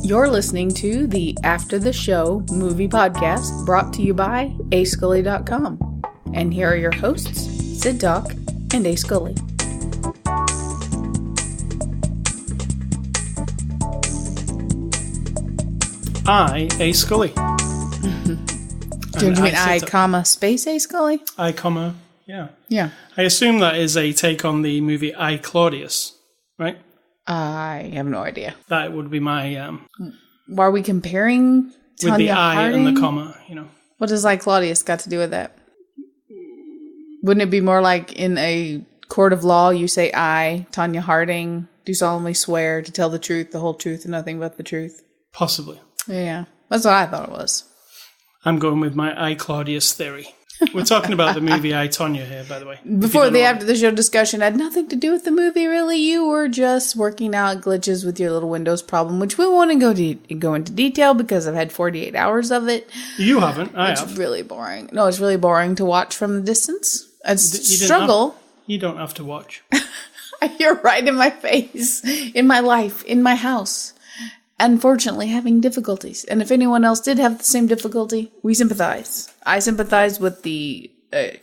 You're listening to the After the Show movie podcast brought to you by Ascully.com. And here are your hosts, Cidtalk and Ascully. I, Ascully. Do you mean I, comma, space Ascully? I, comma, yeah. Yeah. I assume that is a take on the movie I, Claudius, right? I have no idea. That would be my... Why are we comparing Tonya with the I Harding? and the comma, you know. What does I, Claudius got to do with that? Wouldn't it be more like in a court of law, you say I, Tonya Harding, do solemnly swear to tell the truth, the whole truth, and nothing but the truth? Possibly. Yeah, that's what I thought it was. I'm going with my I, Claudius theory. We're talking about the movie I, Tonya here, by the way. Before the after the show discussion had nothing to do with the movie, really. You were just working out glitches with your little Windows problem, which we won't go into detail because I've had 48 hours of it. You haven't. I have. It's really boring. No, it's really boring to watch from the distance. It's a struggle. You don't have to watch. You're right in my face, in my life, in my house. Unfortunately, having difficulties. And if anyone else did have the same difficulty, we sympathize. I sympathize with the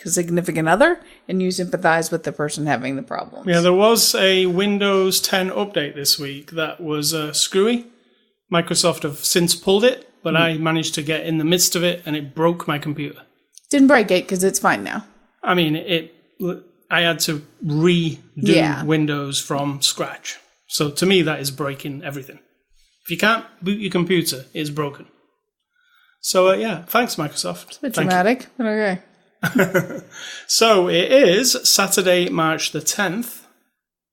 significant other, and you sympathize with the person having the problems. Yeah, there was a Windows 10 update this week that was screwy. Microsoft have since pulled it, but I managed to get in the midst of it, and it broke my computer. Didn't break it, because it's fine now. I mean, I had to redo Windows from scratch. So to me, that is breaking everything. If you can't boot your computer, it's broken. So, thanks, Microsoft. It's a bit dramatic, but okay. So, it is Saturday, March the 10th,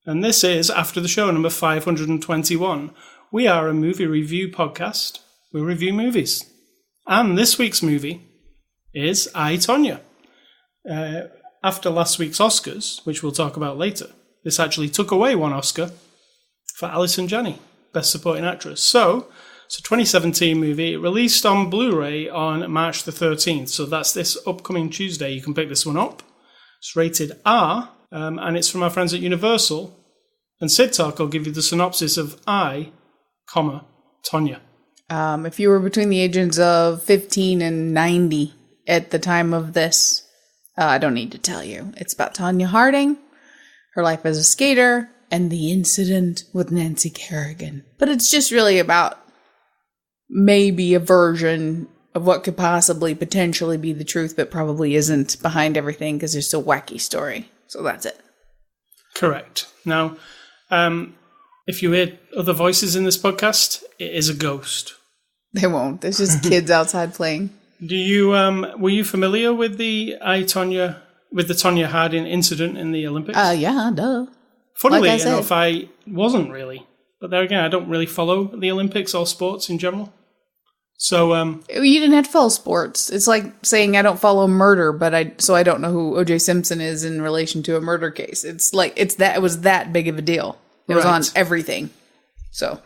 and this is After the Show number 521. We are a movie review podcast. We review movies. And this week's movie is I, Tonya. After last week's Oscars, which we'll talk about later, this actually took away one Oscar for Alison Janney. Best Supporting Actress. So, it's a 2017 movie. It released on Blu-ray on March the 13th. So that's this upcoming Tuesday. You can pick this one up. It's rated R, and it's from our friends at Universal. And Cidtalk will give you the synopsis of I, Tonya. If you were between the ages of 15 and 90 at the time of this, I don't need to tell you. It's about Tonya Harding, her life as a skater, and the incident with Nancy Kerrigan. But it's just really about maybe a version of what could possibly potentially be the truth, but probably isn't behind everything because it's a wacky story. So that's it. Correct. Now, if you hear other voices in this podcast, it is a ghost. They won't. There's just kids outside playing. Do you were you familiar with the Tonya Harding incident in the Olympics? Yeah, duh. Funnily like enough, I wasn't really. But there again, I don't really follow the Olympics or sports in general. So, you didn't have to follow sports. It's like saying I don't follow murder, but I don't know who O.J. Simpson is in relation to a murder case. It's like it was that big of a deal. It was on everything. So,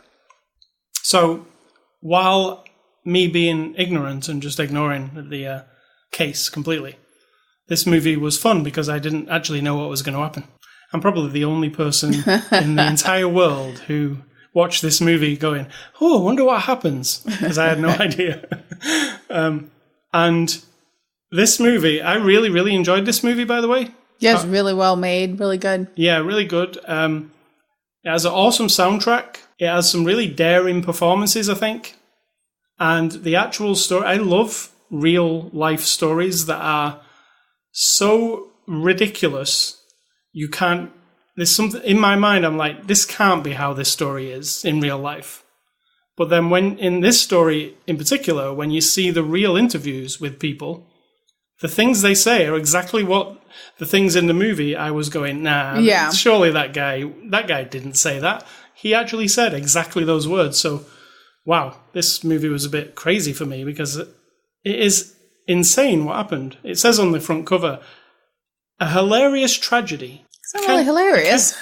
while me being ignorant and just ignoring the case completely, this movie was fun because I didn't actually know what was going to happen. I'm probably the only person in the entire world who watched this movie going, oh, I wonder what happens, because I had no idea. And this movie, I really, really enjoyed this movie, by the way. Yeah, it's really well made, really good. Yeah, really good. It has an awesome soundtrack. It has some really daring performances, I think. And the actual story, I love real life stories that are so ridiculous. You can't, there's something in my mind, I'm like, this can't be how this story is in real life. But then when, in this story in particular, when you see the real interviews with people, the things they say are exactly what the things in the movie I was going, surely that guy didn't say that. He actually said exactly those words. So, wow, this movie was a bit crazy for me because it is insane what happened. It says on the front cover, a hilarious tragedy. It's not really hilarious.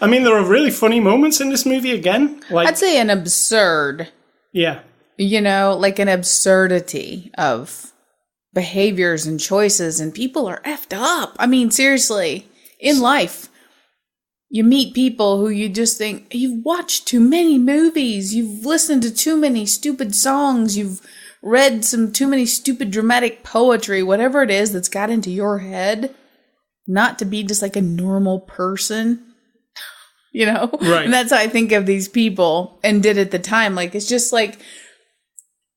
I mean, there are really funny moments in this movie again. Like, I'd say an absurd. Yeah. Like an absurdity of behaviors and choices, and people are effed up. I mean, seriously, in life, you meet people who you just think, you've watched too many movies, you've listened to too many stupid songs, you've read too many stupid dramatic poetry, whatever it is that's got into your head, not to be just like a normal person, you know? Right. And that's how I think of these people and did at the time. Like, it's just like,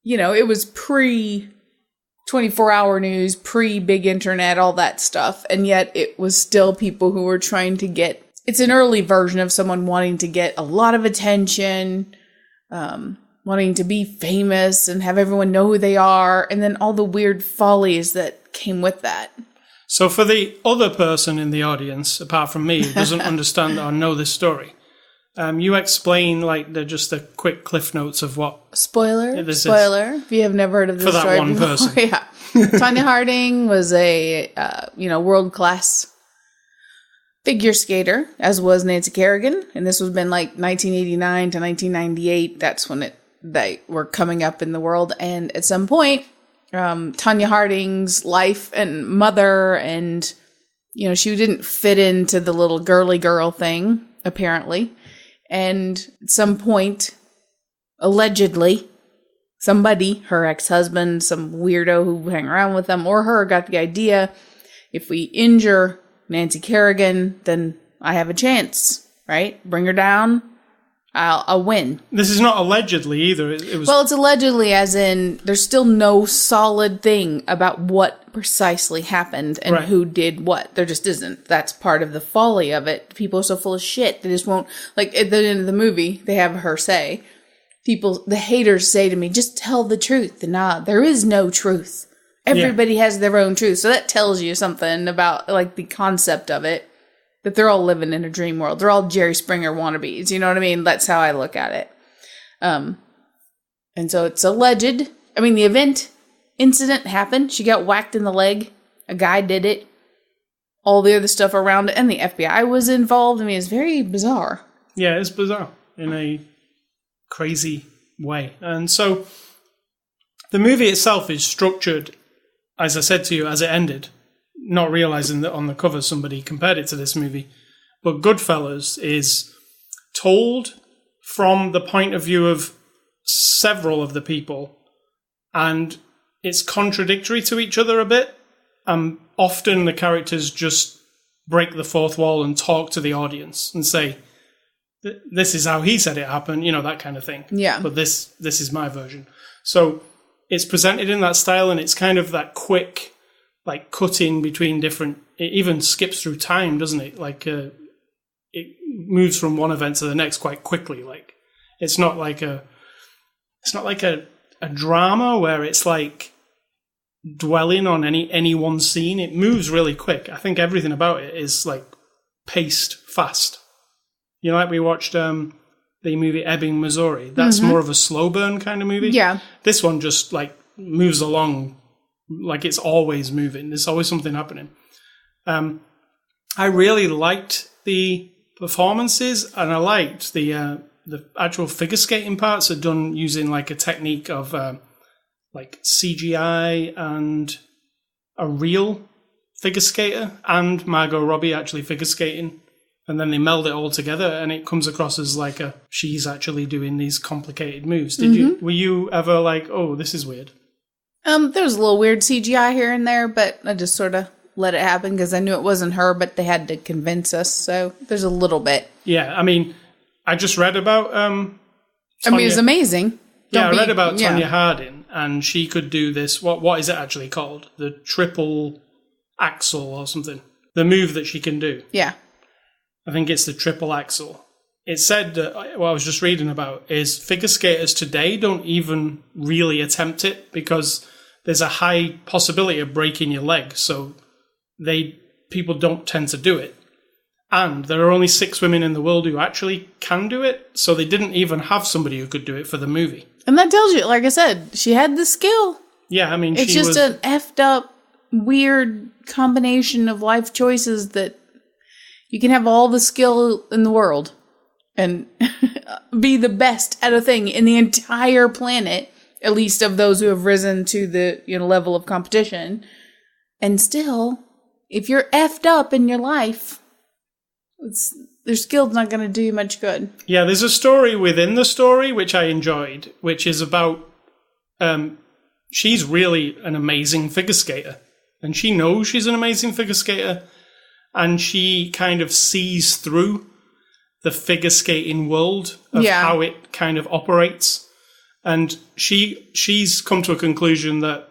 you know, it was pre 24-hour news, pre big internet, all that stuff. And yet it was still people who were trying to get, it's an early version of someone wanting to get a lot of attention, wanting to be famous and have everyone know who they are. And then all the weird follies that came with that. So for the other person in the audience, apart from me, who doesn't understand or know this story, you explain like just the quick cliff notes of what Spoiler. If you have never heard of this for that story one before. person. Yeah. Tonya Harding was a world-class figure skater, as was Nancy Kerrigan, and this was been like 1989 to 1998. That's when they were coming up in the world, and at some point, Tonya Harding's life and mother, and she didn't fit into the little girly girl thing apparently, and at some point, allegedly, somebody, her ex-husband, some weirdo who hang around with them, or her, got the idea, if we injure Nancy Kerrigan, then I have a chance, right? Bring her down, I'll win. This is not allegedly either. It was. Well, it's allegedly as in there's still no solid thing about what precisely happened and Right. who did what. There just isn't. That's part of the folly of it. People are so full of shit. They just won't, like at the end of the movie, they have her say, the haters say to me, just tell the truth. Nah, there is no truth. Everybody has their own truth. So that tells you something about like the concept of it. That they're all living in a dream world. They're all Jerry Springer wannabes. You know what I mean? That's how I look at it. And so it's alleged. I mean, the incident happened. She got whacked in the leg. A guy did it. All the other stuff around it. And the FBI was involved. I mean, it's very bizarre. Yeah, it's bizarre in a crazy way. And so the movie itself is structured, as I said to you, as it ended. Not realizing that on the cover somebody compared it to this movie. But Goodfellas is told from the point of view of several of the people, and it's contradictory to each other a bit. Often the characters just break the fourth wall and talk to the audience and say, this is how he said it happened, that kind of thing. Yeah. But this is my version. So it's presented in that style, and it's kind of that quick, like cutting between different, it even skips through time, doesn't it? Like it moves from one event to the next quite quickly. Like it's not like a drama where it's like dwelling on any one scene. It moves really quick. I think everything about it is like paced fast. Like we watched the movie Ebbing, Missouri. That's more of a slow burn kind of movie. Yeah. This one just like moves along. Like it's always moving. There's always something happening. I really liked the performances, and I liked the actual figure skating parts are done using like a technique of like CGI and a real figure skater and Margot Robbie actually figure skating, and then they meld it all together, and it comes across as like she's actually doing these complicated moves. Were you ever like, oh, this is weird? There was a little weird CGI here and there, but I just sort of let it happen because I knew it wasn't her, but they had to convince us. So there's a little bit. Yeah, I mean, I just read about Tonya. I mean, it's amazing. I read about Tonya Harding, and she could do this. What is it actually called? The triple axel or something. The move that she can do. Yeah. I think it's the triple axel. It said that what I was just reading about is figure skaters today don't even really attempt it because there's a high possibility of breaking your leg. So people don't tend to do it. And there are only 6 women in the world who actually can do it. So they didn't even have somebody who could do it for the movie. And that tells you, like I said, she had the skill. Yeah, I mean, it's just an effed up, weird combination of life choices that you can have all the skill in the world and be the best at a thing in the entire planet at least of those who have risen to the level of competition. And still, if you're effed up in your life, their skill's not going to do you much good. Yeah, there's a story within the story which I enjoyed, which is about she's really an amazing figure skater. And she knows she's an amazing figure skater. And she kind of sees through the figure skating world of how it kind of operates. And she's come to a conclusion that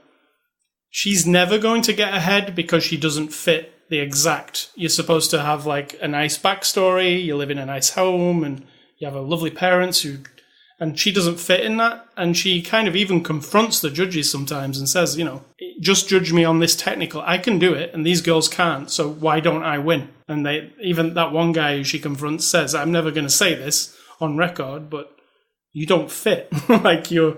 she's never going to get ahead because she doesn't fit the exact... You're supposed to have like a nice backstory, you live in a nice home, and you have a lovely parents who... And she doesn't fit in that. And she kind of even confronts the judges sometimes and says, just judge me on this technical. I can do it, and these girls can't, so why don't I win? And even that one guy who she confronts says, I'm never going to say this on record, but you don't fit. Like, you're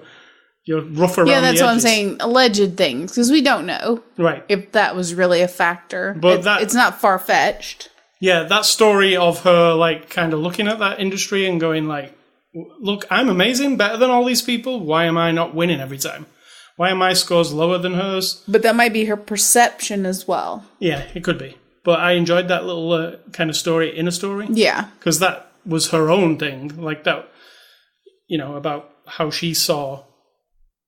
rough around the edges. Yeah, that's what I'm saying. Alleged things, because we don't know if that was really a factor. But it's not far-fetched. Yeah, that story of her, like, kind of looking at that industry and going, like, look, I'm amazing, better than all these people. Why am I not winning every time? Why are my scores lower than hers? But that might be her perception as well. Yeah, it could be. But I enjoyed that little kind of story in a story. Yeah. Because that was her own thing. Like that, about how she saw.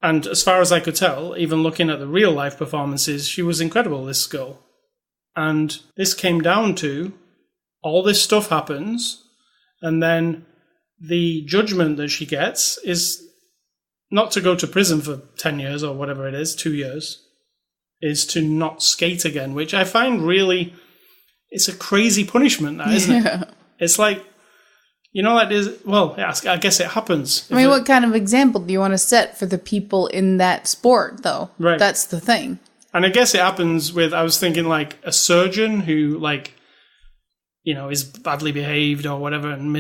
And as far as I could tell, even looking at the real life performances, she was incredible, this girl. And this came down to all this stuff happens, and then the judgment that she gets is not to go to prison for 10 years or whatever it is, 2 years, is to not skate again, which I find really, it's a crazy punishment, that, isn't it? It's like, that is, well, I guess it happens. I mean, what kind of example do you want to set for the people in that sport, though? Right. That's the thing. And I guess it happens with, I was thinking like a surgeon who is badly behaved or whatever and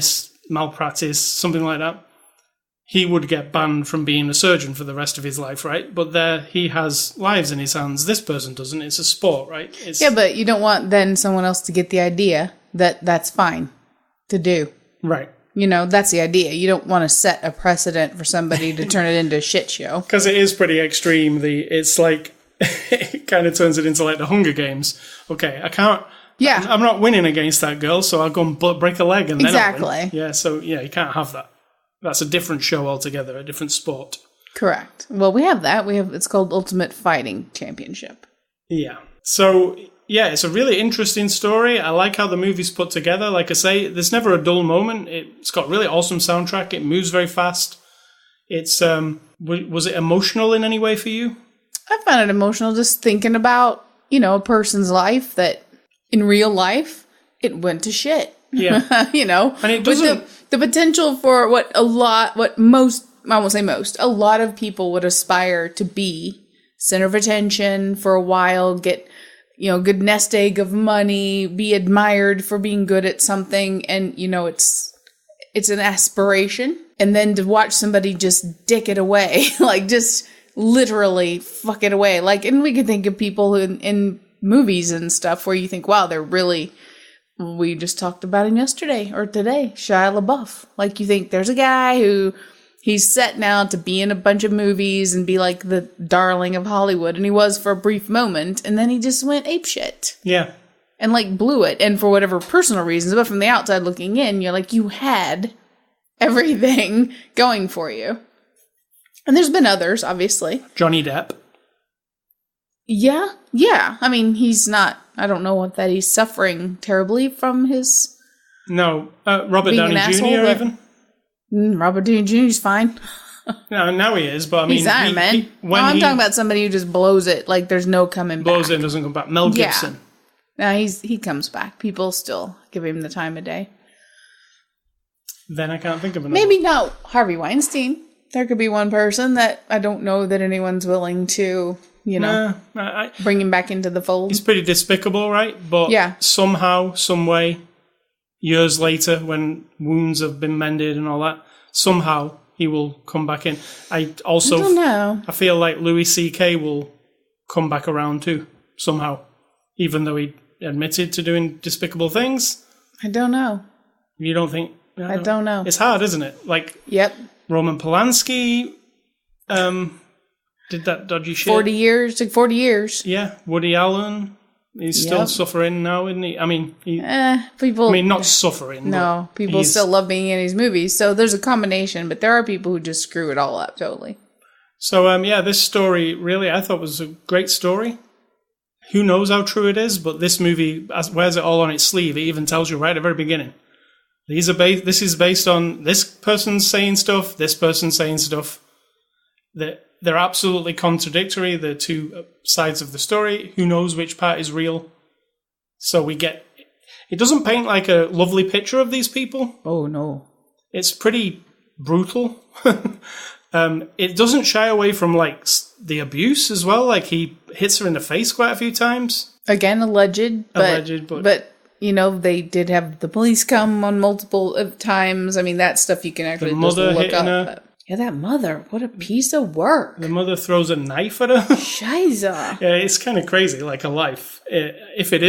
malpractice, something like that. He would get banned from being a surgeon for the rest of his life, right? But there he has lives in his hands. This person doesn't. It's a sport, right? Yeah, but you don't want then someone else to get the idea that that's fine to do. Right. That's the idea. You don't want to set a precedent for somebody to turn it into a shit show. Because it is pretty extreme. It's like, it kind of turns it into like the Hunger Games. Okay, I can't... Yeah. I'm not winning against that girl, so I'll go and break a leg and then Exactly. I'll win. Yeah, so you can't have that. That's a different show altogether, a different sport. Correct. Well, we have that. It's called Ultimate Fighting Championship. Yeah. So, yeah, it's a really interesting story. I like how the movie's put together. Like I say, there's never a dull moment. It's got really awesome soundtrack. It moves very fast. It's was it emotional in any way for you? I found it emotional just thinking about, a person's life that in real life, it went to shit. Yeah. And it doesn't... The potential for a lot of people would aspire to be center of attention for a while, get, good nest egg of money, be admired for being good at something. And, it's an aspiration. And then to watch somebody just dick it away, like just literally fuck it away. Like, and we could think of people in movies and stuff where you think, wow, they're really... We just talked about him yesterday or today, Shia LaBeouf. Like, you think there's a guy who he's set now to be in a bunch of movies and be like the darling of Hollywood, and he was for a brief moment, and then he just went apeshit. Yeah. And like blew it, and for whatever personal reasons, but from the outside looking in, you're like, you had everything going for you. And there's been others, obviously. Johnny Depp. Yeah. I mean, he's not... I don't know that he's suffering terribly from his... No. Robert Downey Jr. even? Robert Downey Jr. is fine. No, now he is, but I mean... He's Iron Man. I'm talking about somebody who just blows it, like there's no coming back. Blows it and doesn't come back. Mel Gibson. Yeah. No, he comes back. People still give him the time of day. Then I can't think of another. Maybe not Harvey Weinstein. There could be one person that I don't know that anyone's willing to... bring him back into the fold. He's pretty despicable, right? But somehow, some way, years later, when wounds have been mended and all that, somehow he will come back in. I don't know. I feel like Louis C.K. will come back around too, somehow. Even though he admitted to doing despicable things. I don't know. You don't think? I don't know. It's hard, isn't it? Like, yep. Roman Polanski... did that dodgy shit. 40 years. Took 40 years. Yeah, Woody Allen. He's still suffering now, isn't he? I mean, people. I mean, not suffering. No, people still love being in his movies. So there's a combination, but there are people who just screw it all up totally. So, this story really, I thought was a great story. Who knows how true it is, but this movie wears it all on its sleeve. It even tells you right at the very beginning. This is based on this person's saying stuff, this person's saying stuff. They're absolutely contradictory, the two sides of the story. Who knows which part is real? So it doesn't paint like a lovely picture of these people. Oh, no. It's pretty brutal. It doesn't shy away from, like, the abuse as well. Like, he hits her in the face quite a few times. Again, alleged. But you know, they did have the police come on multiple times. I mean, that stuff you can actually just look up. Yeah, that mother, what a piece of work. The mother throws a knife at her. Shiza. Yeah, it's kind of crazy, like a life. If there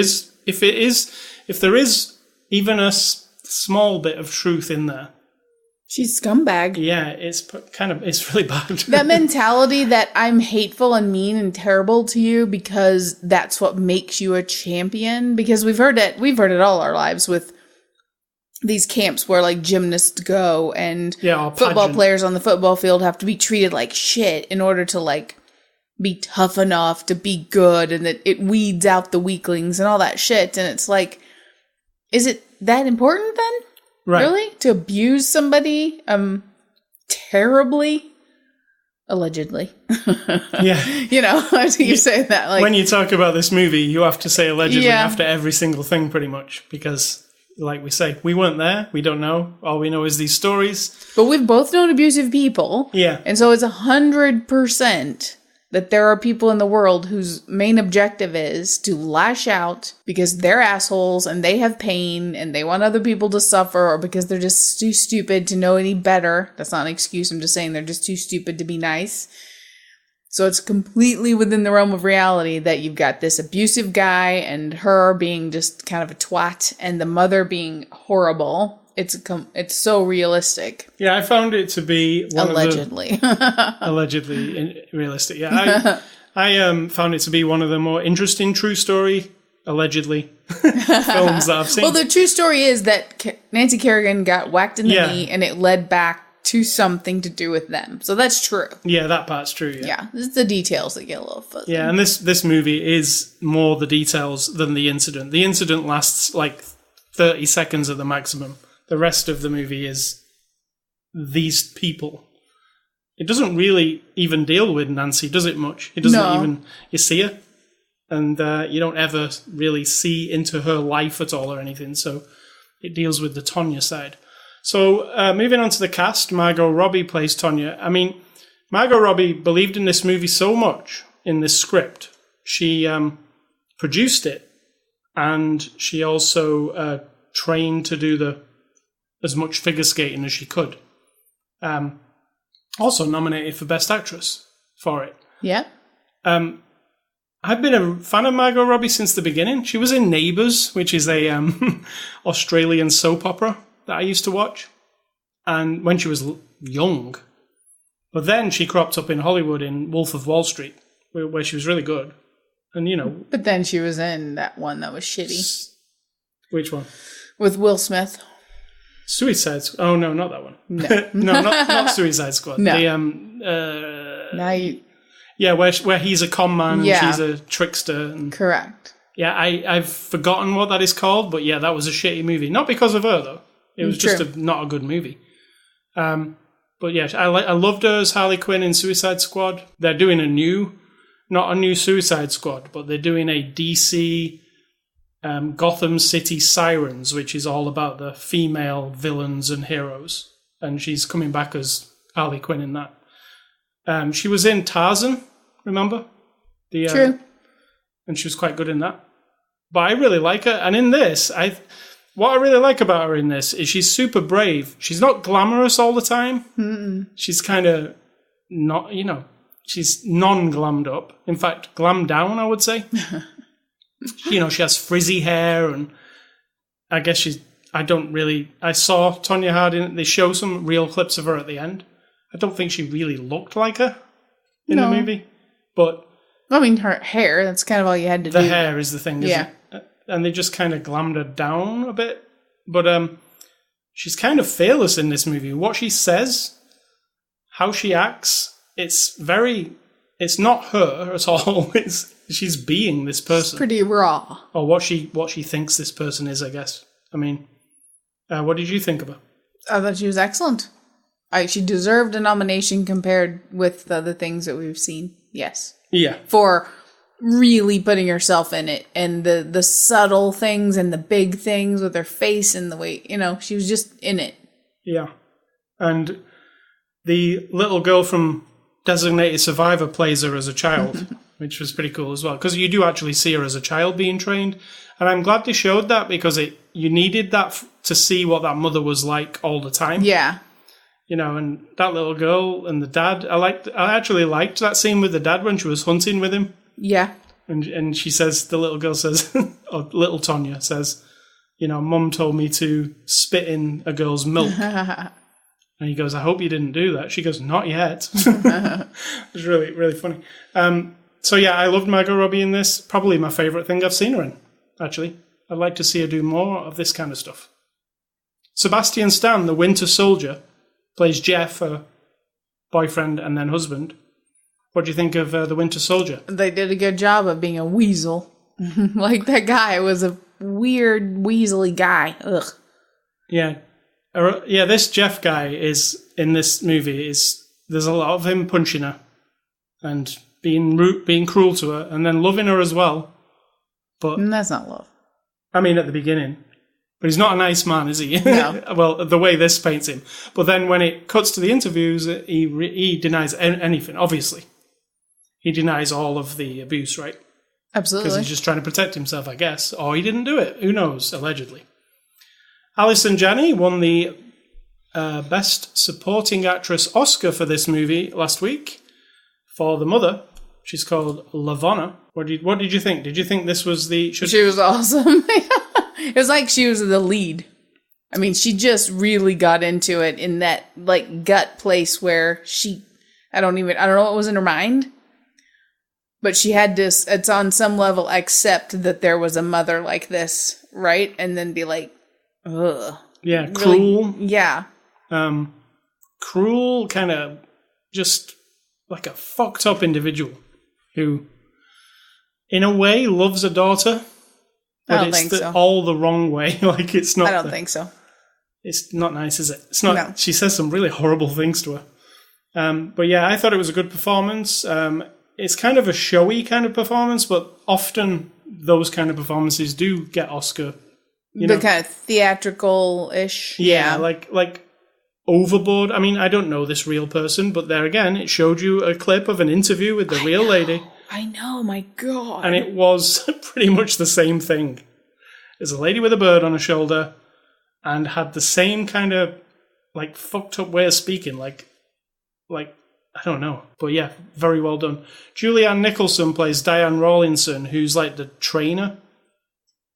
is even a small bit of truth in there. She's scumbag. Yeah, it's really bad. That mentality that I'm hateful and mean and terrible to you because that's what makes you a champion. Because we've heard it all our lives with these camps where like gymnasts go and football players on the football field have to be treated like shit in order to like be tough enough to be good, and that it weeds out the weaklings and all that shit. And it's like, is it that important then? Right. Really? To abuse somebody terribly? Allegedly. Yeah. You know, you say that. Like, when you talk about this movie, you have to say allegedly after every single thing pretty much. Because, like we say, we weren't there. We don't know. All we know is these stories. But we've both known abusive people. Yeah. And so it's 100% that there are people in the world whose main objective is to lash out because they're assholes and they have pain and they want other people to suffer, or because they're just too stupid to know any better. That's not an excuse. I'm just saying they're just too stupid to be nice. So it's completely within the realm of reality that you've got this abusive guy and her being just kind of a twat and the mother being horrible. It's so realistic. Yeah, I found it to be allegedly realistic. Yeah, I found it to be one of the more interesting true story allegedly films that I've seen. Well, the true story is that Nancy Kerrigan got whacked in the knee, and it led back to something to do with them. So that's true. Yeah, that part's true. Yeah, it's the details that get a little fuzzy. Yeah, and this movie is more the details than the incident. The incident lasts like 30 seconds at the maximum. The rest of the movie is these people. It doesn't really even deal with Nancy, does it much? It doesn't even... You see her, and you don't ever really see into her life at all or anything, so it deals with the Tonya side. So, moving on to the cast, Margot Robbie plays Tonya. I mean, Margot Robbie believed in this movie so much, in this script. She produced it, and she also trained to do as much figure skating as she could. Also nominated for Best Actress for it. Yeah. I've been a fan of Margot Robbie since the beginning. She was in Neighbours, which is a Australian soap opera that I used to watch, and when she was young. But then she cropped up in Hollywood in Wolf of Wall Street, where she was really good. And, you know... But then she was in that one that was shitty. Which one? With Will Smith. Suicide Squad. Oh, no, not that one. No, no, not Suicide Squad. No. Where he's a con man and she's a trickster. And, correct. Yeah, I've forgotten what that is called, but yeah, that was a shitty movie. Not because of her, though. It was just not a good movie. But yeah, I loved her as Harley Quinn in Suicide Squad. They're doing not a new Suicide Squad, but they're doing a DC... Gotham City Sirens, which is all about the female villains and heroes. And she's coming back as Harley Quinn in that. She was in Tarzan, remember? True. And she was quite good in that. But I really like her. And in this, what I really like about her in this is she's super brave. She's not glamorous all the time. Mm-mm. She's kind of not, she's non-glammed up. In fact, glammed down, I would say. She has frizzy hair, and I guess I saw Tonya Harding, they show some real clips of her at the end. I don't think she really looked like her in the movie. But I mean, her hair, that's kind of all you had to do. The hair is the thing, isn't it? And they just kind of glammed her down a bit. But she's kind of fearless in this movie. What she says, how she acts, it's not her at all. She's being this person. It's pretty raw. Or what she thinks this person is, I guess. I mean, what did you think of her? I thought she was excellent. She deserved a nomination compared with the other things that we've seen. Yes. Yeah. For really putting herself in it, and the subtle things and the big things with her face and the way, she was just in it. Yeah. And the little girl from Designated Survivor plays her as a child, which was pretty cool as well, because you do actually see her as a child being trained. And I'm glad they showed that, because you needed that to see what that mother was like all the time. Yeah. And that little girl and the dad, I actually liked that scene with the dad when she was hunting with him. Yeah. And she says, the little girl says, or little Tonya says, Mum told me to spit in a girl's milk. And he goes, I hope you didn't do that. She goes, not yet. It was really, really funny. So yeah, I loved Margot Robbie in this. Probably my favourite thing I've seen her in, actually. I'd like to see her do more of this kind of stuff. Sebastian Stan, the Winter Soldier, plays Jeff, her boyfriend and then husband. What do you think of the Winter Soldier? They did a good job of being a weasel. Like, that guy was a weird, weaselly guy. Ugh. Yeah. This Jeff guy is, in this movie, there's a lot of him punching her and being cruel to her and then loving her as well. But that's not love. I mean, at the beginning. But he's not a nice man, is he? No. Well, the way this paints him. But then when it cuts to the interviews, he denies anything, obviously. He denies all of the abuse, right? Absolutely. Because he's just trying to protect himself, I guess. Or he didn't do it. Who knows, allegedly. Alison Janney won the Best Supporting Actress Oscar for this movie last week for the mother. She's called Lavonna. What did you think? Did you think this was She was awesome. It was like she was the lead. I mean, she just really got into it in that, like, gut place where I don't know what was in her mind, but she had to, it's on some level, accept that there was a mother like this, right? And then be like, ugh. Yeah, cruel. Really, yeah. Cruel, kind of just like a fucked up individual who, in a way, loves a daughter. But I don't think so. All the wrong way. Like, it's not. I don't think so. It's not nice, is it? It's not. No. She says some really horrible things to her. But yeah, I thought it was a good performance. It's kind of a showy kind of performance, but often those kind of performances do get Oscar. Kind of theatrical-ish. Yeah, like overboard. I mean, I don't know this real person, but there again, it showed you a clip of an interview with the real lady. I know, my God. And it was pretty much the same thing. There's a lady with a bird on her shoulder and had the same kind of, like, fucked up way of speaking. Like, I don't know. But yeah, very well done. Julianne Nicholson plays Diane Rawlinson, who's like the trainer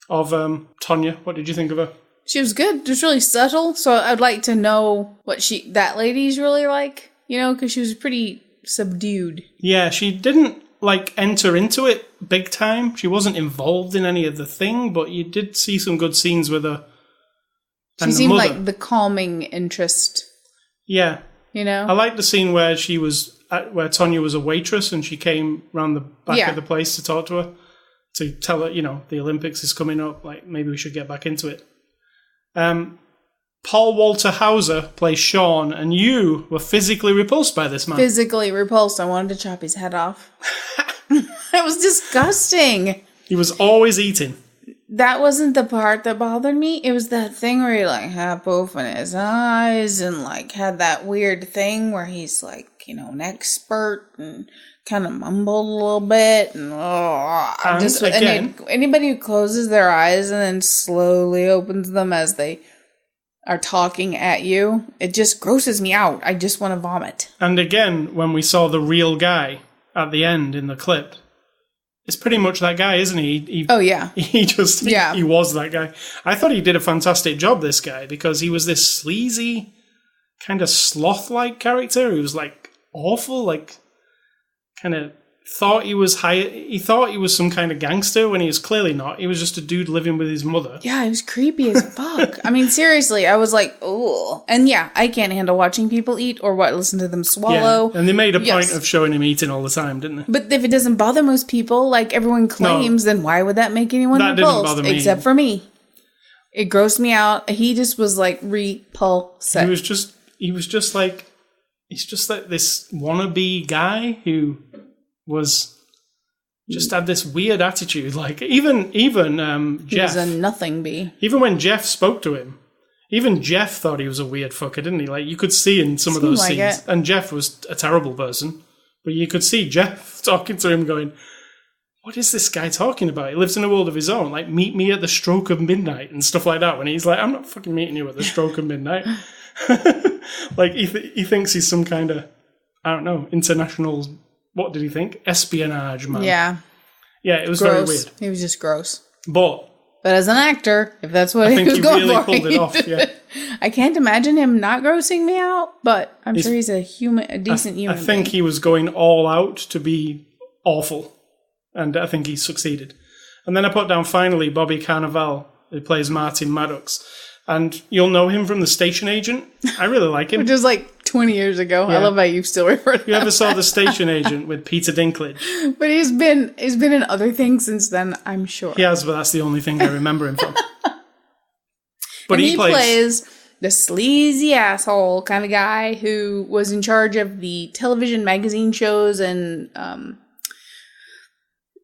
of Tonya. What did you think of her? She was good. Just really subtle. So I'd like to know what that lady's really like, because she was pretty subdued. Yeah, she didn't enter into it big time. She wasn't involved in any of the thing, but you did see some good scenes with her. She seemed like the calming interest. Yeah. I liked the scene where where Tonya was a waitress and she came round the back of the place to talk to her, to tell her, the Olympics is coming up, like, maybe we should get back into it. Paul Walter Hauser plays Sean, and you were physically repulsed by this man. Physically repulsed. I wanted to chop his head off. It was disgusting. He was always eating. That wasn't the part that bothered me. It was that thing where he, half opened his eyes and, had that weird thing where he's, an expert and kind of mumbled a little bit. And, anybody who closes their eyes and then slowly opens them as they are talking at you, it just grosses me out. I just want to vomit. And again, when we saw the real guy at the end in the clip, it's pretty much that guy, isn't he? Oh, yeah. He was that guy. I thought he did a fantastic job, this guy, because he was this sleazy kind of sloth-like character who was like awful, like kind of thought he was he thought he was some kind of gangster when he was clearly not. He was just a dude living with his mother. Yeah, he was creepy as fuck. I mean, seriously, I was like, oh. And yeah, I can't handle watching people eat or listen to them swallow. Yeah. And they made a point of showing him eating all the time, didn't they? But if it doesn't bother most people, like everyone claims, then why would that make anyone repulsed? That didn't bother me. Except for me. It grossed me out. He just was like repulsive. He was just like this wannabe guy who was just had this weird attitude. Like even Jeff, he was a nothing bee. Even when Jeff spoke to him, even Jeff thought he was a weird fucker, didn't he? Like you could see in some of those scenes, and Jeff was a terrible person, but you could see Jeff talking to him, going, "What is this guy talking about? He lives in a world of his own. Like meet me at the stroke of midnight and stuff like that." When he's like, "I'm not fucking meeting you at the stroke of midnight." Like he thinks he's some kind of, I don't know, international. What did he think? Espionage man. Yeah. Yeah, it was gross. very weird. He was just gross. But as an actor, if that's what he was going for, pulled it off. Yeah. I can't imagine him not grossing me out, but I'm sure he's a decent human. I think he was going all out to be awful, and I think he succeeded. And then I put down finally Bobby Carnival, who plays Martin Maddox. And you'll know him from The Station Agent. I really like him. Which was like 20 years ago. Yeah. I love how you still refer to that. You ever saw The Station Agent with Peter Dinklage? But he's been in other things since then, I'm sure. He has, but that's the only thing I remember him from. But and he plays the sleazy asshole kind of guy who was in charge of the television magazine shows and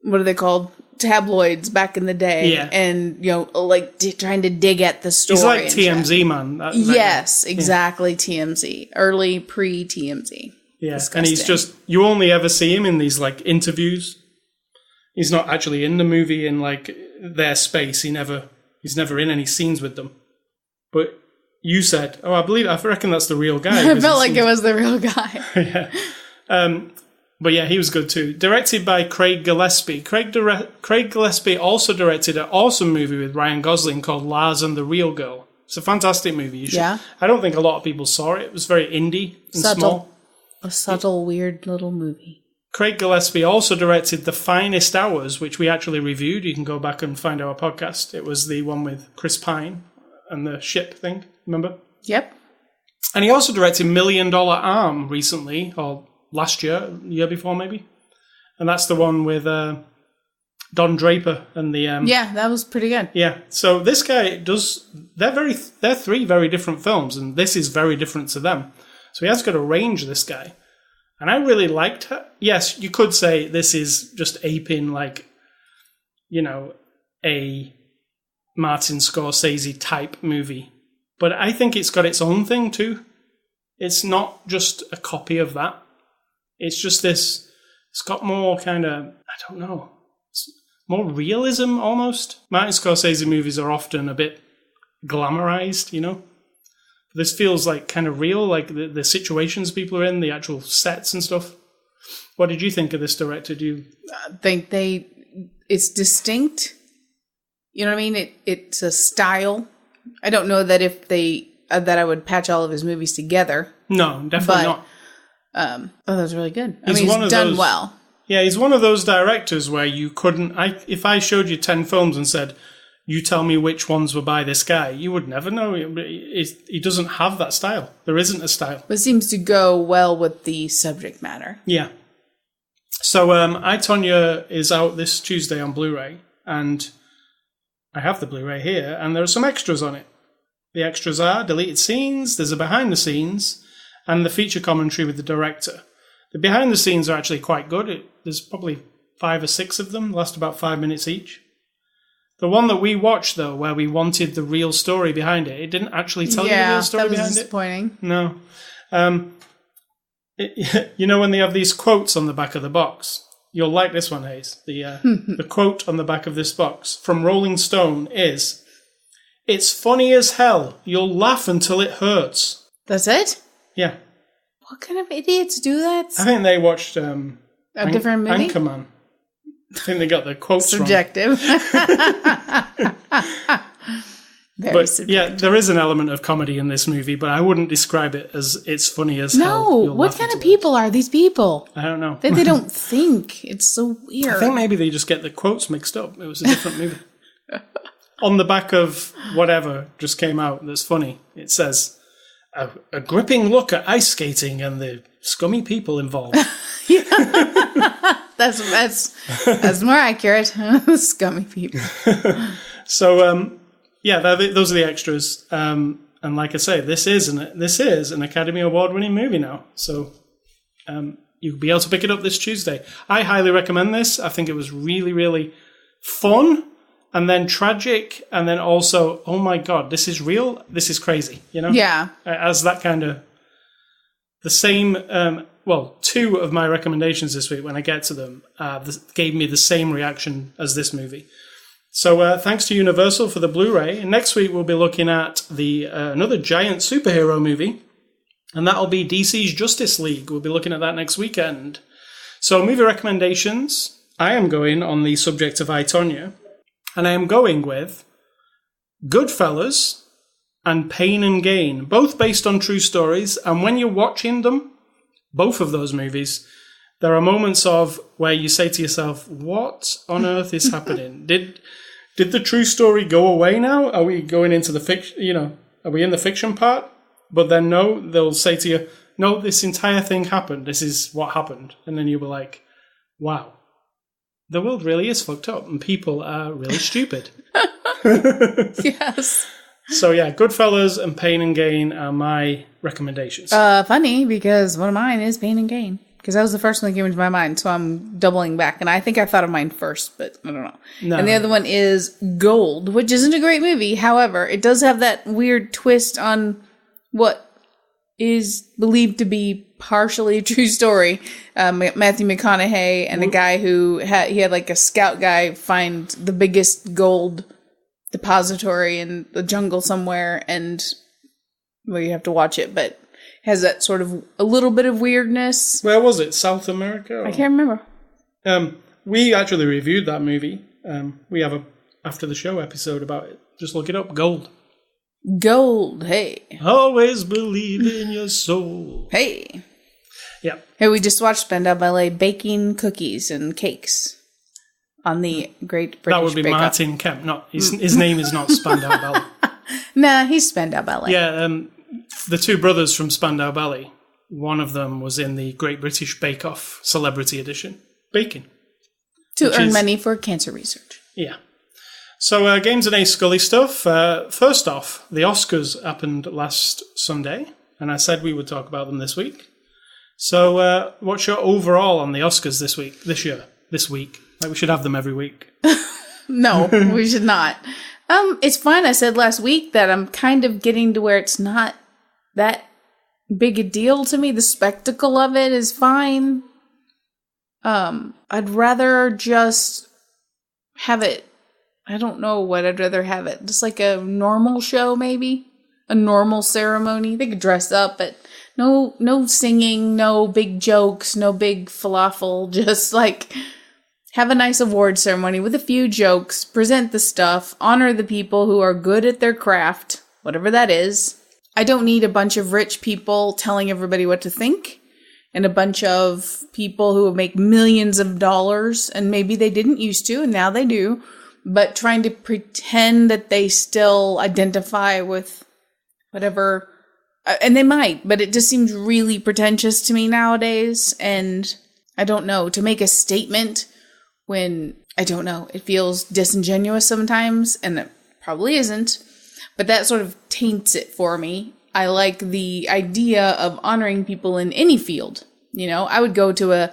what are they called? Tabloids back in the day. Yeah. And, like trying to dig at the story. He's like TMZ, man. Yes, exactly. TMZ. Early pre-TMZ. Yeah. Disgusting. And he's you only ever see him in these like interviews. He's not actually in the movie in like their space. He's never in any scenes with them. But you said, I reckon that's the real guy. I felt like it was the real guy. Yeah. But yeah, he was good too. Directed by Craig Gillespie. Craig Gillespie also directed an awesome movie with Ryan Gosling called Lars and the Real Girl. It's a fantastic movie. Yeah. I don't think a lot of people saw it. It was very indie and small. A subtle, weird little movie. Craig Gillespie also directed The Finest Hours, which we actually reviewed. You can go back and find our podcast. It was the one with Chris Pine and the ship thing. Remember? Yep. And he also directed $1 Million Arm recently, or last year, year before maybe, and that's the one with Don Draper and the. Yeah, that was pretty good. Yeah, so this guy does. They're three very different films, and this is very different to them. So he has got a range, this guy, and I really liked her. Yes, you could say this is just aping like, a Martin Scorsese type movie, but I think it's got its own thing too. It's not just a copy of that. It's just this, it's got more kind of, I don't know, more realism almost. Martin Scorsese movies are often a bit glamorized, This feels like kind of real, like the situations people are in, the actual sets and stuff. What did you think of this director? Do you think it's distinct? You know what I mean? It's a style. I don't know that that I would patch all of his movies together. No, definitely not. That was really good. He's done well. Yeah, he's one of those directors where you couldn't. If I showed you 10 films and said, "You tell me which ones were by this guy," you would never know. He doesn't have that style. There isn't a style. But it seems to go well with the subject matter. Yeah. So, I, Tonya is out this Tuesday on Blu-ray, and I have the Blu-ray here, and there are some extras on it. The extras are deleted scenes. There's a behind the scenes. And the feature commentary with the director. The behind the scenes are actually quite good. There's probably 5 or 6 of them, last about 5 minutes each. The one that we watched, though, where we wanted the real story behind it, it didn't actually tell you the real story behind it. Yeah, that was disappointing. No. When they have these quotes on the back of the box, you'll like this one, Hayes. The quote on the back of this box from Rolling Stone is, "It's funny as hell. You'll laugh until it hurts." That's it? Yeah. What kind of idiots do that? I think they watched a different movie? Anchorman. I think they got the quotes subjective. Very yeah, there is an element of comedy in this movie, but I wouldn't describe it as it's funny as hell. No, what kind of people are these people? I don't know. They don't think. It's so weird. I think maybe they just get the quotes mixed up. It was a different movie. On the back of whatever just came out that's funny, it says, a gripping look at ice skating and the scummy people involved. That's more accurate. Scummy people. So, those are the extras. And like I say, this is an Academy Award-winning movie now. So you'll be able to pick it up this Tuesday. I highly recommend this. I think it was really, really fun, and then tragic, and then also, oh my God, this is real. This is crazy. Yeah. As that kind of the same. Two of my recommendations this week, when I get to them, gave me the same reaction as this movie. So thanks to Universal for the Blu-ray. And next week we'll be looking at another giant superhero movie, and that'll be DC's Justice League. We'll be looking at that next weekend. So movie recommendations, I am going on the subject of I, Tonya, and I am going with Goodfellas and Pain and Gain, both based on true stories. And when you're watching them, both of those movies, there are moments of where you say to yourself, what on earth is happening? Did the true story go away now? Are we going into the fiction, are we in the fiction part? But then no, they'll say to you, no, this entire thing happened. This is what happened. And then you'll be like, wow, the world really is fucked up and people are really stupid. Yes. So yeah, Goodfellas and Pain and Gain are my recommendations. Funny, because one of mine is Pain and Gain. Because that was the first one that came into my mind, so I'm doubling back. And I think I thought of mine first, but I don't know. No. And the other one is Gold, which isn't a great movie. However, it does have that weird twist on what is believed to be partially a true story. Matthew McConaughey and a guy who he had like a scout guy find the biggest gold depository in the jungle somewhere, and well, you have to watch it, but has that sort of a little bit of weirdness. Where was it? South America? Or? I can't remember. We actually reviewed that movie. We have a after the show episode about it. Just look it up. Gold. Gold. Hey. Always believe in your soul. Hey. Yeah. Hey, we just watched Spandau Ballet baking cookies and cakes on the Great British That would be Bake Off. Martin Kemp. Not his name is not Spandau Ballet. Nah, he's Spandau Ballet. Yeah, the two brothers from Spandau Ballet, one of them was in the Great British Bake Off Celebrity Edition. Baking. To earn money for cancer research. Yeah. So, games and Ascully stuff. First off, the Oscars happened last Sunday, and I said we would talk about them this week. So, what's your overall on the Oscars this week? Like, we should have them every week. No, we should not. It's fine. I said last week that I'm kind of getting to where it's not that big a deal to me. The spectacle of it is fine. I'd rather just have it. I don't know what I'd rather have it. Just like a normal show, maybe a normal ceremony. They could dress up, but no singing, no big jokes, no big falafel. Just like have a nice award ceremony with a few jokes, present the stuff, honor the people who are good at their craft, whatever that is. I don't need a bunch of rich people telling everybody what to think and a bunch of people who make millions of dollars, and maybe they didn't used to and now they do, but trying to pretend that they still identify with whatever, and they might, but it just seems really pretentious to me nowadays, and I don't know, to make a statement when, I don't know, it feels disingenuous sometimes, and it probably isn't, but that sort of taints it for me. I like the idea of honoring people in any field. You know, I would go to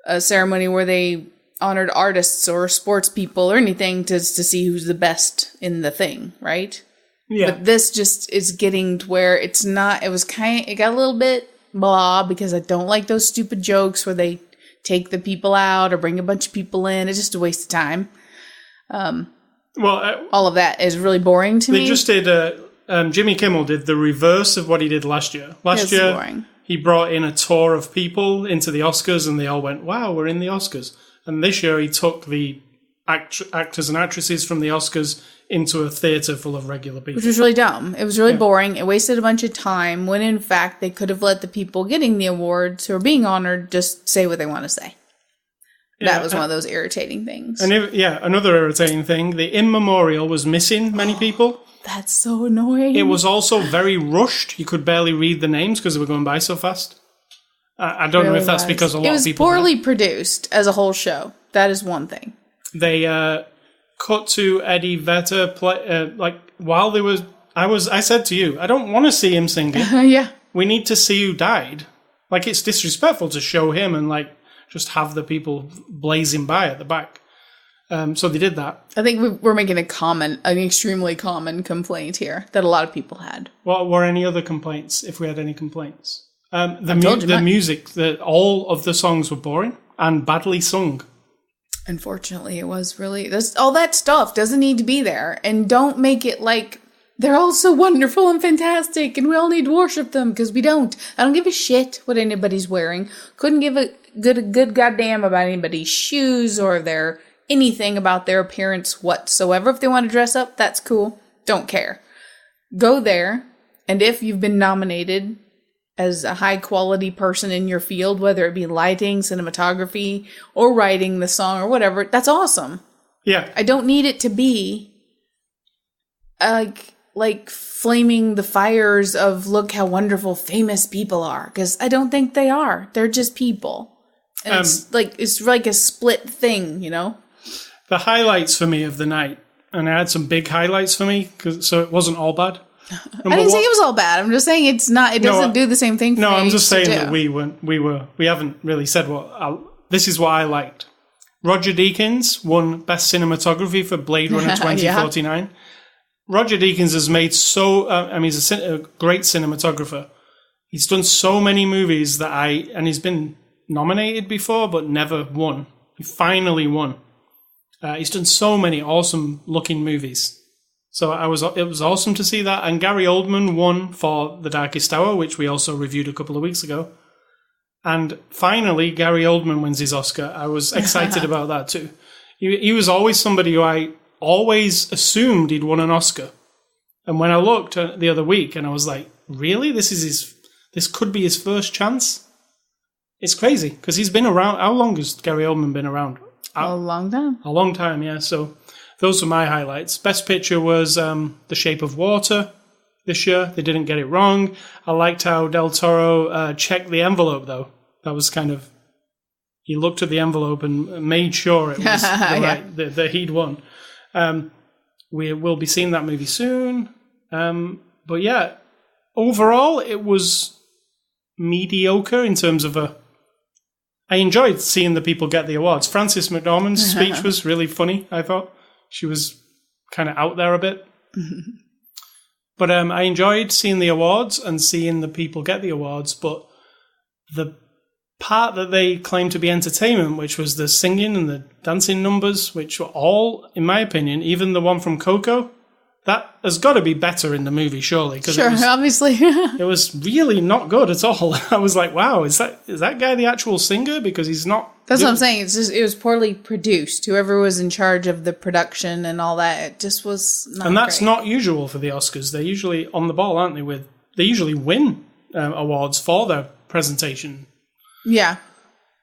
a ceremony where they honored artists or sports people or anything to see who's the best in the thing, right? Yeah. But this just is getting to where it's not, it got a little bit blah because I don't like those stupid jokes where they take the people out or bring a bunch of people in. It's just a waste of time. All of that is really boring to me. They just did, Jimmy Kimmel did the reverse of what he did last year. Last year, boring. He brought in a tour of people into the Oscars and they all went, wow, we're in the Oscars. And this year he took the actors and actresses from the Oscars into a theatre full of regular people. Which was really dumb. It was really boring. It wasted a bunch of time when, in fact, they could have let the people getting the awards who are being honored just say what they want to say. That was one of those irritating things. And another irritating thing, the in memorial was missing many people. That's so annoying. It was also very rushed. You could barely read the names because they were going by so fast. I don't know if that's because a lot of people... It was poorly produced as a whole show. That is one thing. They cut to Eddie Vedder while they was. I said to you, I don't want to see him singing. Yeah. We need to see who died. Like, it's disrespectful to show him and just have the people blazing by at the back. So they did that. I think we're making an extremely common complaint here that a lot of people had. What were any other complaints? If we had any complaints, the music, all of the songs were boring and badly sung. Unfortunately, it was really... all that stuff doesn't need to be there. And don't make it like they're all so wonderful and fantastic and we all need to worship them, because we don't. I don't give a shit what anybody's wearing. Couldn't give a good goddamn about anybody's shoes or anything about their appearance whatsoever. If they want to dress up, that's cool. Don't care. Go there, and if you've been nominated as a high-quality person in your field, whether it be lighting, cinematography, or writing the song or whatever, that's awesome. Yeah. I don't need it to be like flaming the fires of look how wonderful famous people are, because I don't think they are. They're just people. And it's like a split thing, you know? The highlights for me of the night, and I had some big highlights for me, so it wasn't all bad. I didn't say it was all bad. I'm just saying it's not. It doesn't do the same thing. No, I'm just saying that we haven't really said this is what I liked. Roger Deakins won Best Cinematography for Blade Runner 2049. Yeah. Roger Deakins has made he's a great cinematographer. He's done so many movies and he's been nominated before but never won. He finally won. He's done so many awesome looking movies. So it was awesome to see that. And Gary Oldman won for The Darkest Hour, which we also reviewed a couple of weeks ago. And finally, Gary Oldman wins his Oscar. I was excited about that too. He was always somebody who I always assumed he'd won an Oscar. And when I looked the other week, and I was like, really? This could be his first chance? It's crazy, because he's been around. How long has Gary Oldman been around? A long time. A long time, yeah. So those are my highlights. Best Picture was The Shape of Water this year. They didn't get it wrong. I liked how Del Toro checked the envelope, though. That was kind of... He looked at the envelope and made sure it was that he'd won. We will be seeing that movie soon. But yeah, overall, it was mediocre in terms of I enjoyed seeing the people get the awards. Frances McDormand's speech was really funny, I thought. She was kind of out there a bit. But I enjoyed seeing the awards and seeing the people get the awards. But the part that they claimed to be entertainment, which was the singing and the dancing numbers, which were all, in my opinion, even the one from Coco, that has got to be better in the movie, surely. Sure, obviously. It was really not good at all. I was like, wow, is that guy the actual singer? Because he's not... That's what I'm saying. It was poorly produced. Whoever was in charge of the production and all that, it just was not And that's great. not usual for the Oscars. They're usually on the ball, aren't they? They usually win awards for their presentation. Yeah.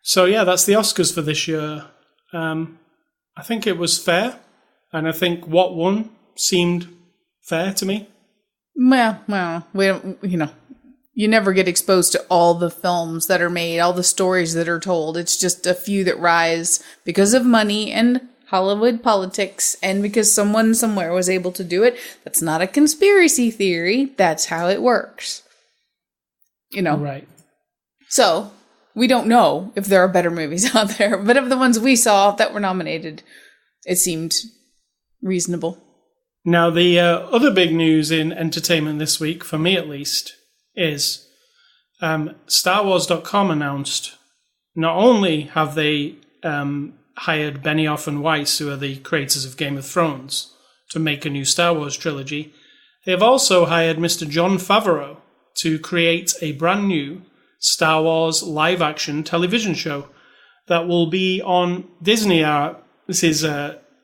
So, yeah, that's the Oscars for this year. I think it was fair. And I think what won seemed fair to me. Well, we don't, you never get exposed to all the films that are made, all the stories that are told. It's just a few that rise because of money and Hollywood politics and because someone somewhere was able to do it. That's not a conspiracy theory. That's how it works. Right. So, we don't know if there are better movies out there, but of the ones we saw that were nominated, it seemed reasonable. Now, the other big news in entertainment this week, for me at least, is StarWars.com announced not only have they hired Benioff and Weiss, who are the creators of Game of Thrones, to make a new Star Wars trilogy, they have also hired Mr. Jon Favreau to create a brand new Star Wars live-action television show that will be on Disney. This is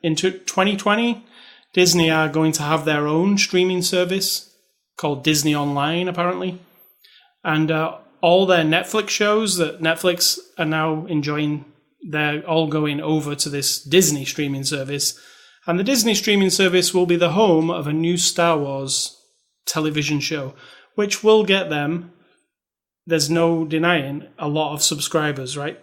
into 2020, Disney are going to have their own streaming service called Disney Online, apparently. And all their Netflix shows that Netflix are now enjoying, they're all going over to this Disney streaming service. And the Disney streaming service will be the home of a new Star Wars television show, which will get them, there's no denying, a lot of subscribers, right?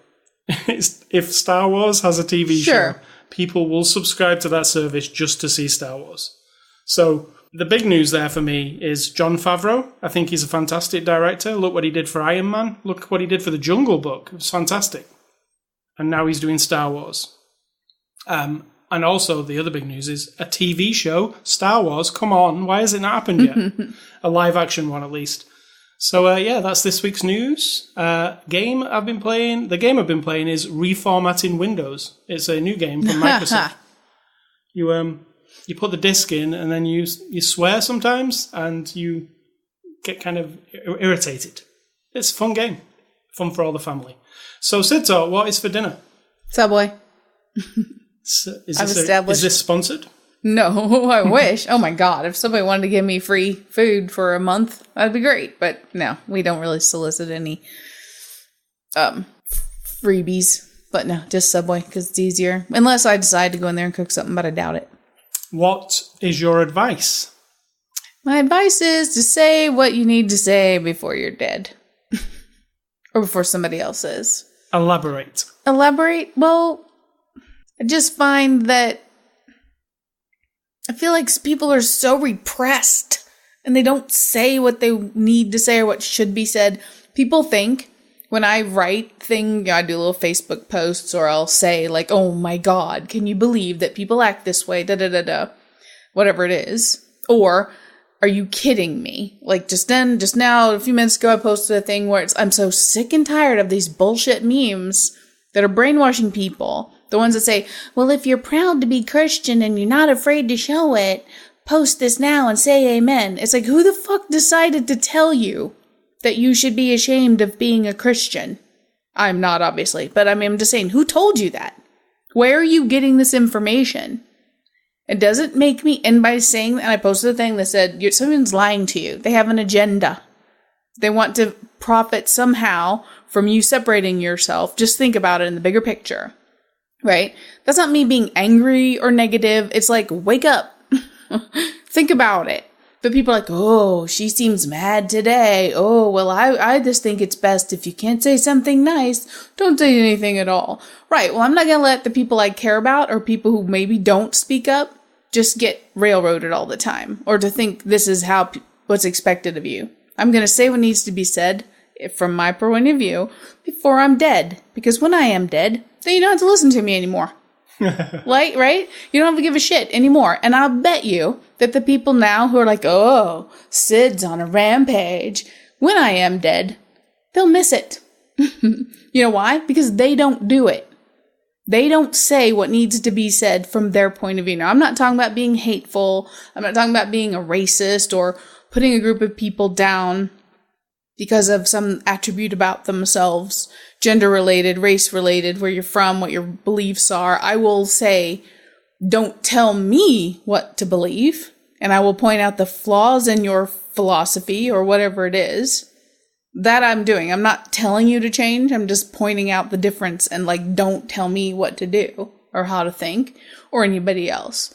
If Star Wars has a TV show, people will subscribe to that service just to see Star Wars. So the big news there for me is Jon Favreau. I think he's a fantastic director. Look what he did for Iron Man. Look what he did for The Jungle Book. It was fantastic. And now he's doing Star Wars. And also the other big news is a TV show, Star Wars. Come on, why has it not happened yet? A live action one at least. So yeah, that's this week's news. Game I've been playing. The game I've been playing is Reformatting Windows. It's a new game from Microsoft. You put the disc in and then you swear sometimes and you get kind of irritated. It's a fun game. Fun for all the family. So Cidtalk, what is for dinner? Subway. Is this sponsored? No, I wish. Oh my God. If somebody wanted to give me free food for a month, that'd be great. But no, we don't really solicit any freebies. But no, just Subway because it's easier. Unless I decide to go in there and cook something, but I doubt it. What is your advice? My advice is to say what you need to say before you're dead. Or before somebody else is. Elaborate. Well, I just find that I feel like people are so repressed and they don't say what they need to say or what should be said. People think when I write I do little Facebook posts or I'll say like, oh my God, can you believe that people act this way? Whatever it is. Or are you kidding me? Like just now, a few minutes ago, I posted a thing where I'm so sick and tired of these bullshit memes that are brainwashing people. The ones that say, well, if you're proud to be Christian and you're not afraid to show it, post this now and say amen. It's like, who the fuck decided to tell you that you should be ashamed of being a Christian? I'm not, obviously, but I'm just saying, who told you that? Where are you getting this information? It doesn't make me, and by saying that, I posted a thing that said, someone's lying to you. They have an agenda. They want to profit somehow from you separating yourself. Just think about it in the bigger picture, right? That's not me being angry or negative. It's like, wake up. Think about it. But people are like, oh, she seems mad today. Oh, well, I just think it's best if you can't say something nice, don't say anything at all. Right, well, I'm not going to let the people I care about or people who maybe don't speak up just get railroaded all the time. Or to think this is what's expected of you. I'm going to say what needs to be said from my point of view before I'm dead. Because when I am dead, then you don't have to listen to me anymore. Right? You don't have to give a shit anymore. And I'll bet you that the people now who are like, oh, Sid's on a rampage, when I am dead, they'll miss it. You know why? Because they don't do it. They don't say what needs to be said from their point of view. Now, I'm not talking about being hateful. I'm not talking about being a racist or putting a group of people down because of some attribute about themselves, gender-related, race-related, where you're from, what your beliefs are. I will say, don't tell me what to believe, and I will point out the flaws in your philosophy or whatever it is. That I'm doing. I'm not telling you to change. I'm just pointing out the difference and like, don't tell me what to do or how to think or anybody else.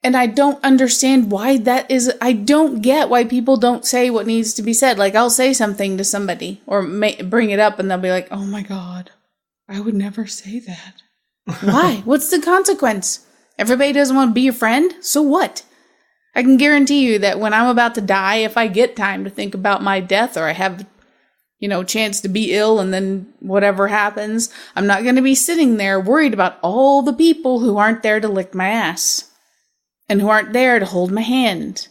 And I don't understand why that is. I don't get why people don't say what needs to be said. Like, I'll say something to somebody or bring it up and they'll be like, oh my God, I would never say that. Why? What's the consequence? Everybody doesn't want to be your friend? So what? I can guarantee you that when I'm about to die, if I get time to think about my death or I have, chance to be ill and then whatever happens, I'm not going to be sitting there worried about all the people who aren't there to lick my ass and who aren't there to hold my hand.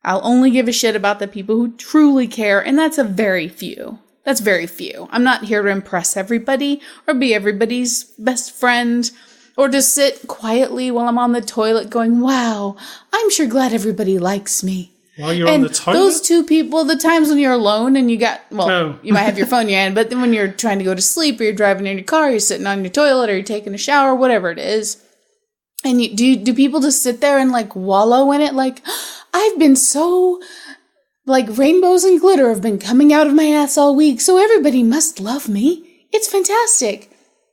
I'll only give a shit about the people who truly care, and that's a very few. That's very few. I'm not here to impress everybody or be everybody's best friend. Or just sit quietly while I'm on the toilet going, wow, I'm sure glad everybody likes me. While you're on the toilet? Those two people, the times when you're alone and you might have your phone in your hand, but then when you're trying to go to sleep or you're driving in your car, you're sitting on your toilet or you're taking a shower, whatever it is, And do people just sit there and like wallow in it? Like, I've been so, like, rainbows and glitter have been coming out of my ass all week, so everybody must love me. It's fantastic.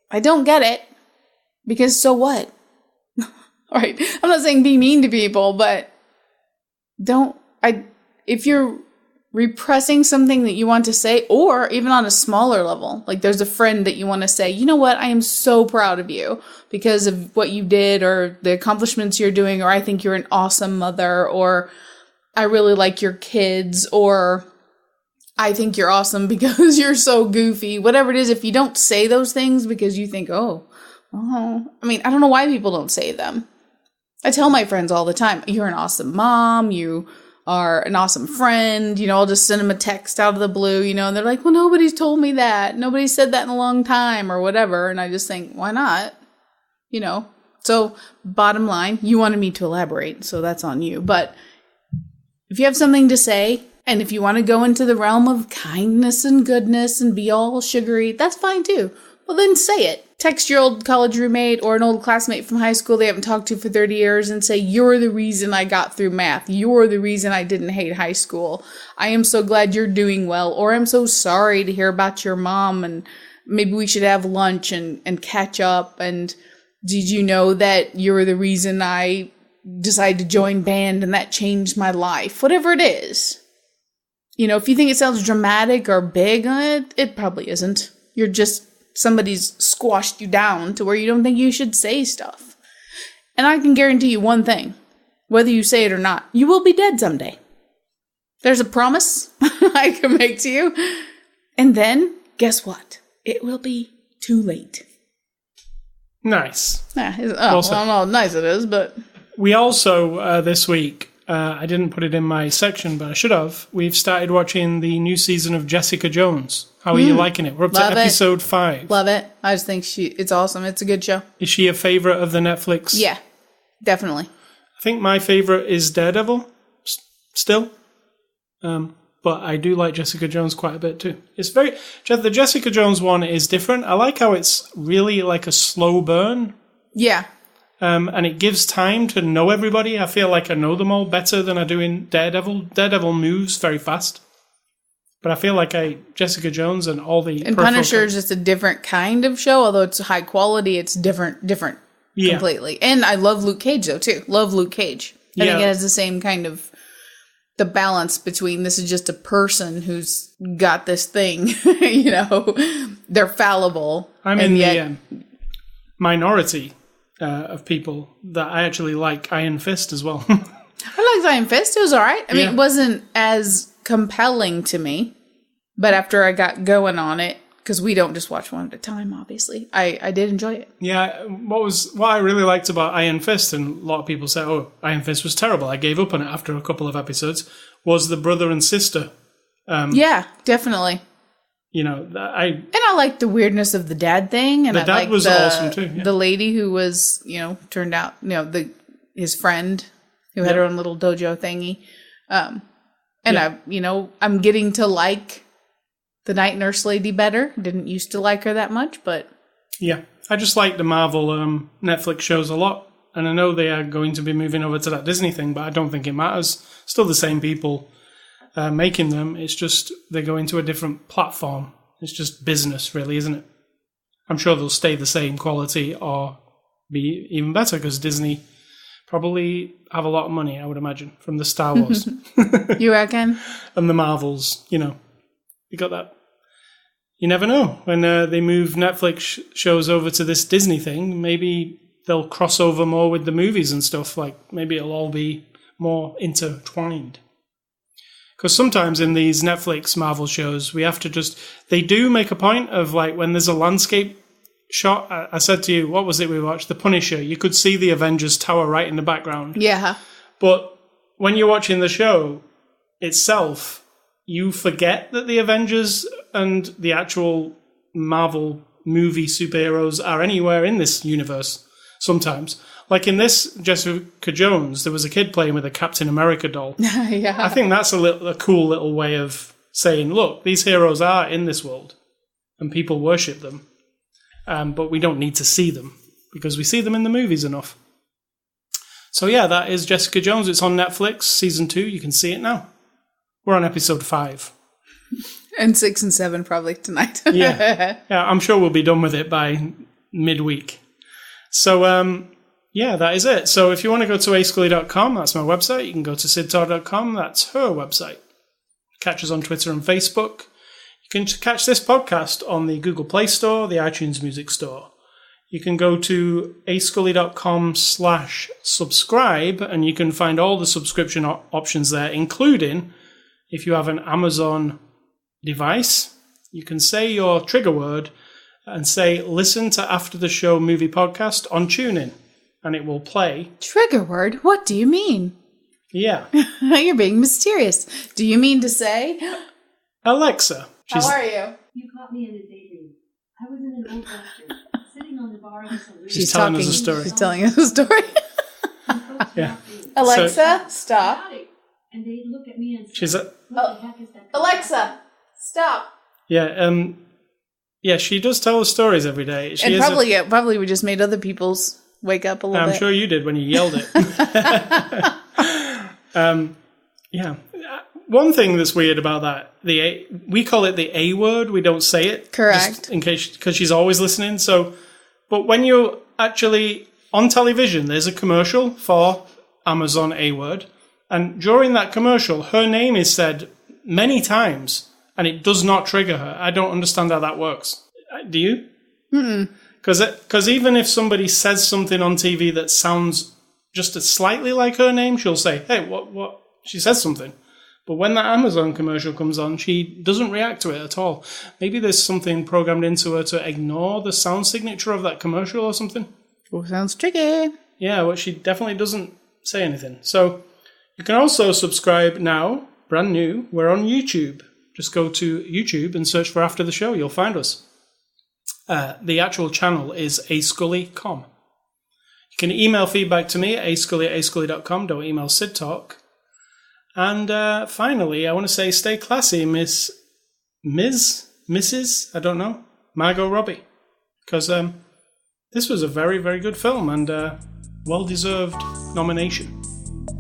I don't get it. Because so what? All right. I'm not saying be mean to people, but if you're repressing something that you want to say, or even on a smaller level, like there's a friend that you want to say, you know what, I am so proud of you because of what you did or the accomplishments you're doing, or I think you're an awesome mother, or I really like your kids, or I think you're awesome because you're so goofy, whatever it is. If you don't say those things because you think, I mean, I don't know why people don't say them. I tell my friends all the time, you're an awesome mom, you are an awesome friend, I'll just send them a text out of the blue, and they're like, well, nobody's told me that. Nobody said that in a long time or whatever. And I just think, why not? So bottom line, you wanted me to elaborate, so that's on you. But if you have something to say, and if you want to go into the realm of kindness and goodness and be all sugary, that's fine too. Well, then say it. Text your old college roommate or an old classmate from high school they haven't talked to for 30 years and say, you're the reason I got through math. You're the reason I didn't hate high school. I am so glad you're doing well. Or I'm so sorry to hear about your mom, and maybe we should have lunch and catch up. And did you know that you were the reason I decided to join band and that changed my life? Whatever it is. If you think it sounds dramatic or big, it probably isn't. You're just... somebody's squashed you down to where you don't think you should say stuff. And I can guarantee you one thing. Whether you say it or not, you will be dead someday. There's a promise I can make to you. And then, guess what? It will be too late. Nice. Yeah, I don't know how nice it is, but... We also, this week, I didn't put it in my section, but I should have. We've started watching the new season of Jessica Jones. How are you liking it? We're up to episode 5. Love it. I just think it's awesome. It's a good show. Is she a favorite of the Netflix? Yeah, definitely. I think my favorite is Daredevil, still. But I do like Jessica Jones quite a bit too. The Jessica Jones one is different. I like how it's really like a slow burn. Yeah. And it gives time to know everybody. I feel like I know them all better than I do in Daredevil. Daredevil moves very fast. But I feel like Jessica Jones and all the... And Punisher is just a different kind of show. Although it's high quality, it's different completely. And I love Luke Cage, though, too. Love Luke Cage. I think it has the same kind of... the balance between this is just a person who's got this thing, They're fallible. I'm in the minority of people that I actually like Iron Fist as well. I liked Iron Fist. It was all right. I mean, it wasn't as compelling to me. But after I got going on it, because we don't just watch one at a time, obviously, I did enjoy it. Yeah, what I really liked about Iron Fist, and a lot of people say, oh, Iron Fist was terrible, I gave up on it after a couple of episodes, was the brother and sister. Yeah, definitely. And I liked the weirdness of the dad thing. And the dad was awesome too. Yeah. The lady who was, turned out, his friend who had her own little dojo thingy. I'm getting to like the night nurse lady better. Didn't used to like her that much, but... Yeah, I just like the Marvel Netflix shows a lot. And I know they are going to be moving over to that Disney thing, but I don't think it matters. Still the same people making them. It's just they're going to a different platform. It's just business, really, isn't it? I'm sure they'll stay the same quality or be even better because Disney probably have a lot of money, I would imagine, from the Star Wars. You reckon? And the Marvels, you got that. You never know. When they move Netflix shows over to this Disney thing, maybe they'll cross over more with the movies and stuff. Like, maybe it'll all be more intertwined. Because sometimes in these Netflix Marvel shows, we have to they do make a point of, like, when there's a landscape shot, I said to you, what was it we watched? The Punisher. You could see the Avengers Tower right in the background. Yeah. But when you're watching the show itself, you forget that the Avengers and the actual Marvel movie superheroes are anywhere in this universe sometimes. Like in this Jessica Jones, there was a kid playing with a Captain America doll. Yeah. I think that's a cool little way of saying, look, these heroes are in this world and people worship them. But we don't need to see them because we see them in the movies enough. So yeah, that is Jessica Jones. It's on Netflix, season 2. You can see it now. We're on episode 5. And 6 and 7 probably tonight. Yeah, I'm sure we'll be done with it by midweek. So, yeah, that is it. So if you want to go to ascully.com, that's my website. You can go to cidtalk.com, that's her website. Catch us on Twitter and Facebook. You can catch this podcast on the Google Play Store, the iTunes Music Store. You can go to ascully.com/subscribe, and you can find all the subscription options there, including if you have an Amazon device, you can say your trigger word and say, listen to After the Show movie podcast on TuneIn, and it will play. Trigger word? What do you mean? Yeah. You're being mysterious. Do you mean to say? Alexa. How are you? You caught me in a daydream. I was in an old western, sitting on the bar of a saloon. She's telling us a story. She's telling us a story. Yeah. Alexa, stop. And they look at me and say, She's what the heck is that? Alexa, stop. Yeah, yeah, she does tell us stories every day. She and probably we just made other people's wake up a little bit. I'm sure you did when you yelled it. Yeah. One thing that's weird about that, we call it the A word. We don't say it. Correct. Just in case, because she's always listening. So, but when you're actually on television, there's a commercial for Amazon A word. And during that commercial, her name is said many times, and it does not trigger her. I don't understand how that works. Do you? Because even if somebody says something on TV that sounds just slightly like her name, she'll say, hey, what? She says something. But when that Amazon commercial comes on, she doesn't react to it at all. Maybe there's something programmed into her to ignore the sound signature of that commercial or something. Oh, sounds tricky. Yeah, well, she definitely doesn't say anything. So you can also subscribe now, brand new. We're on YouTube. Just go to YouTube and search for After the Show. You'll find us. The actual channel is ascully.com. You can email feedback to me at ascully@ascully.com. Don't email Cidtalk. And finally, I want to say stay classy, Mrs. I don't know, Margot Robbie. Because this was a very, very good film and well-deserved nomination.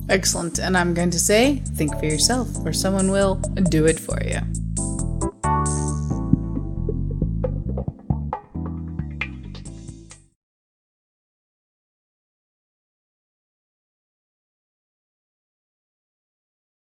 Excellent. And I'm going to say, think for yourself, or someone will do it for you.